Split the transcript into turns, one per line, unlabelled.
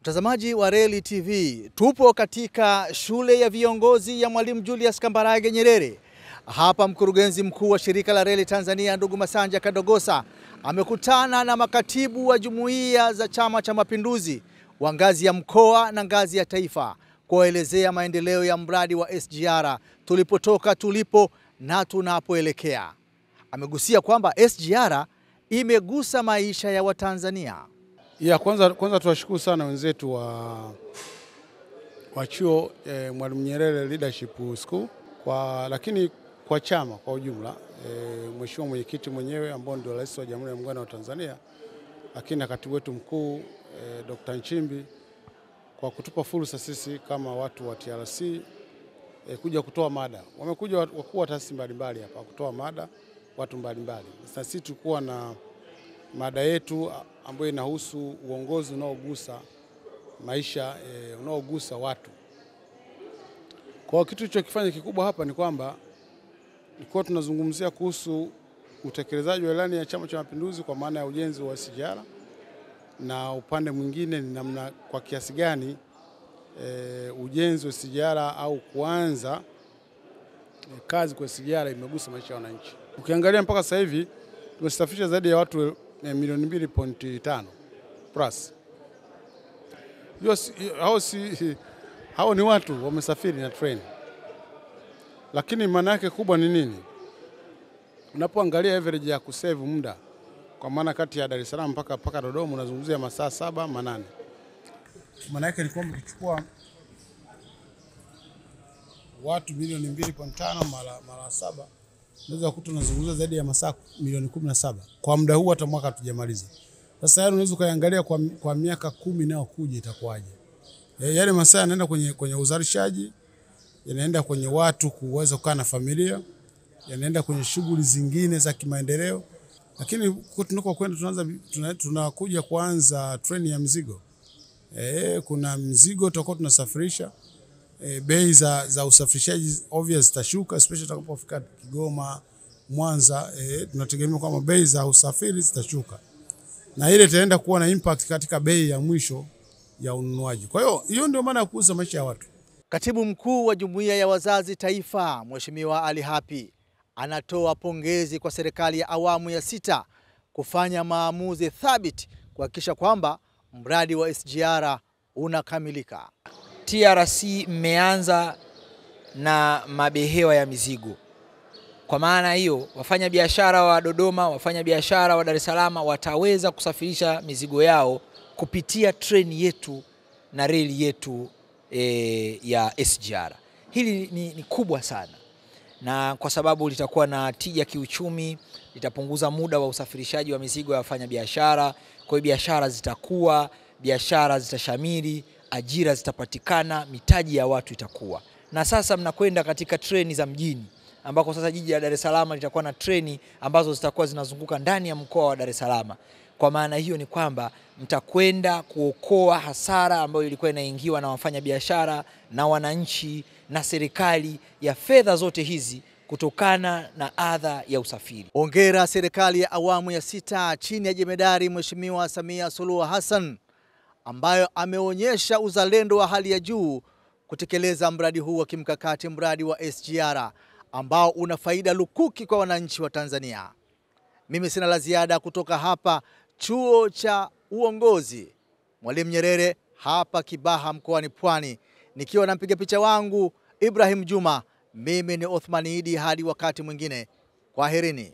Mtazamaji wa Reli TV, tupo katika shule ya viongozi ya Mwalimu Julius Kambarage Nyerere. Hapa mkurugenzi mkuu wa shirika la Reli Tanzania ndugu Masanja Kadogosa amekutana na makatibu wa jumuiya za Chama cha Mapinduzi wa ngazi ya mkoa na ngazi ya taifa kuelezea maendeleo ya mradi wa SGR, tulipotoka, tulipo na tunapoelekea. Amegusia kwamba SGR imegusa maisha ya Watanzania.
Kwanza tuwashukuru sana wenzetu wa chuo Mwalimu Nyerere Leadership School lakini kwa chama kwa ujumla, Mheshimiwa mwenyekiti mwenyewe ambao ndio Rais wa Jamhuri ya Muungano wa Tanzania, lakini na katibu wetu mkuu Dr. Nchimbi kwa kutupa fursa sisi kama watu wa TRC kuja kutoa mada. Wamekuja wakuu wa taasisi mbalimbali hapa kutoa mada, watu mbalimbali. Sasa sisi tulikuwa na mada yetu ambayo inahusu uongozi unaogusa maisha, unaogusa watu. Kwa kitu kifanya kikubwa hapa ni kwamba tulikuwa tunazungumzia kuhusu utekelezaji wa ilani ya Chama cha Mapinduzi kwa maana ya ujenzi wa SGR, na upande mwingine ni namna kwa kiasi gani ujenzi wa SGR au kuanza kazi kwa SGR imegusa maisha ya wananchi. Ukiangalia mpaka sasa hivi tumesafisha zaidi ya watu milioni 2.5 plus. Hao ni watu wamesafiri na train. Lakini maana yake kubwa ni nini? Unapoangalia average ya kusave muda, kwa maana kati ya Dar es Salaam mpaka Dodoma unazungumzia masaa 7-8. Maana yake ni kwamba kuchukua watu milioni 2.5 mara 7 unaweza kukuta unazungumzia zaidi ya masaa milioni 17. Kwa muda huu hata mwaka hatujamaliza. Sasa yale unaweza kuangalia kwa miaka 10 inayokuja itakuwaje. Yale masaa yanaenda kwenye uzalishaji, yanaenda kwenye watu kuweza kukaa na familia, yanaenda kwenye shughuli zingine za kimaendeleo. Lakini tunakokwenda tunakuja kuanza treni ya mzigo. Kuna mzigo tutakuwa tunasafirisha, bei za usafirishaji obvious zitashuka, especially tutakapofika Kigoma, Mwanza, tunategemea kwamba bei za usafiri zitashuka. Na ile itaenda kuwa na impact katika bei ya mwisho ya ununuaji. Kwa hiyo ndio maana ya kuuza maisha ya watu.
Katibu mkuu wa Jumuiya ya Wazazi Taifa, Mheshimiwa Ali Hapi, anatoa pongezi kwa serikali ya awamu ya 6 kufanya maamuzi thabiti kuhakikisha kwamba mradi wa SGR unakamilika.
TRC mmeanza na mabehewa ya mizigo. Kwa maana hiyo, wafanya biashara wa Dodoma, wafanya biashara wa Dar es Salaam wataweza kusafirisha mizigo yao kupitia treni yetu na reli yetu ya SGR. Hili ni kubwa sana, na kwa sababu litakuwa na tija kiuchumi, litapunguza muda wa usafirishaji wa mizigo ya wafanya biashara. Kwa hiyo biashara zitakuwa, biashara zitashamiri, ajira zitapatikana, mitaji ya watu itakuwa. Na sasa mnakwenda katika treni za mjini, ambako sasa jiji la Dar es Salaam litakuwa na treni ambazo zitakuwa zinazunguka ndani ya mkoa wa Dar es Salaam. Kwa maana hiyo ni kwamba mtakwenda kuokoa hasara ambayo ilikuwa inaingiwa na wafanya biashara na wananchi na serikali ya fedha zote hizi kutokana na adha ya usafiri.
Hongera serikali ya awamu ya 6 chini ya Jemedari Mheshimiwa Samia Suluhu Hassan, ambayo ameonyesha uzalendo wa hali ya juu kutekeleza mradi huu wa kimkakati, mradi wa SGR ambao una faida lukuki kwa wananchi wa Tanzania. Mimi sina la ziada kutoka hapa Chuo cha Uongozi Mwalimu Nyerere hapa Kibaha mkoani Pwani, nikiwa na mpiga picha wangu Ibrahim Juma. Mimi ni Othman Idi, hadi wakati mwingine. Kwaherini.